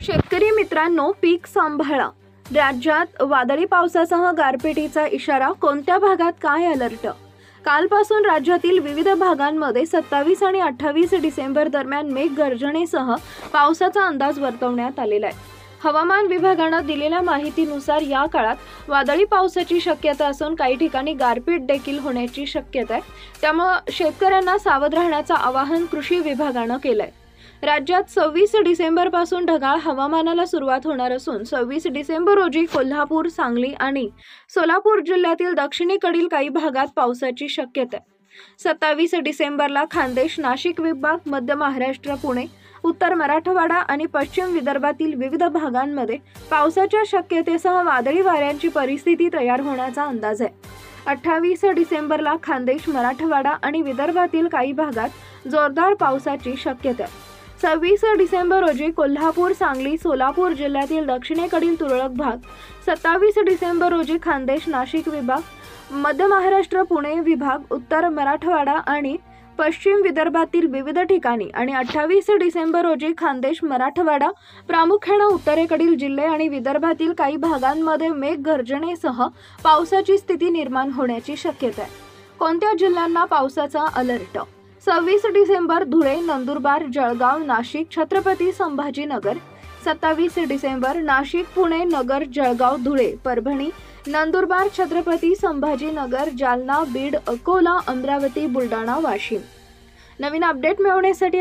शेतकरी मित्रांनो, पीक सांभाळा. राज्यात वादळी पावसासह गारपिटीचा इशारा. कोणत्या भागात काय अलर्ट? कालपासून राज्यातील विविध भागांमध्ये 27 आणि 28 डिसेंबर दरम्यान मेघगर्जनेसह पावसाचा अंदाज वर्तवण्यात आलेला आहे. हवामान विभागाने दिलेल्या माहितीनुसार या काळात वादळी पावसाची शक्यता असून काही ठिकाणी गारपीट देखील होण्याची शक्यता आहे. त्यामुळे शेतकऱ्यांना सावध राहण्याचं आवाहन कृषी विभागाने केलंय. राज्यात 26 डिसेंबर पासून ढगाळ हवामानाला सुरुवात होणार असून 26 डिसेंबर रोजी कोल्हापूर, सांगली आणि सोलापूर जिल्ह्यातील दक्षिणेकडील काही भागात पावसाची शक्यता आहे. 27 डिसेंबरला खान्देश, नाशिक विभाग, मध्य महाराष्ट्र, पुणे, उत्तर मराठवाडा आणि पश्चिम विदर्भातील विविध भागांमध्ये पावसाच्या शक्यतेसह वादळी वाऱ्यांची परिस्थिती तयार होण्याचा अंदाज आहे. 28 डिसेंबरला खान्देश, मराठवाडा आणि विदर्भातील काही भागात जोरदार पावसाची शक्यता आहे. 26 डिसेंबर रोजी कोल्हापूर, सांगली, सोलापूर जिल्ह्यातील दक्षिणेकडील तुरळक भाग, 27 डिसेंबर रोजी खान्देश, नाशिक विभाग, मध्य महाराष्ट्र, पुणे विभाग, उत्तर मराठवाडा आणि पश्चिम विदर्भातील विविध ठिकाणी आणि 28 डिसेंबर रोजी खान्देश, मराठवाडा, प्रामुख्याने उत्तरेकडील जिल्हे आणि विदर्भातील काही भागांमध्ये मेघगर्जनेसह पावसाची स्थिती निर्माण होण्याची शक्यता आहे. कोणत्या जिल्ह्यांना पावसाचा अलर्ट? 26 डिसेंबर धुळे, नंदुरबार, जळगाव, नाशिक, छत्रपती संभाजीनगर. 27 डिसेंबर नाशिक, पुणे, नगर, जळगाव, धुळे, परभणी, नंदुरबार, छत्रपती संभाजीनगर, जालना, बीड, अकोला, अमरावती, बुलढाणा, वाशिम. नवीन अपडेट मिळवण्यासाठी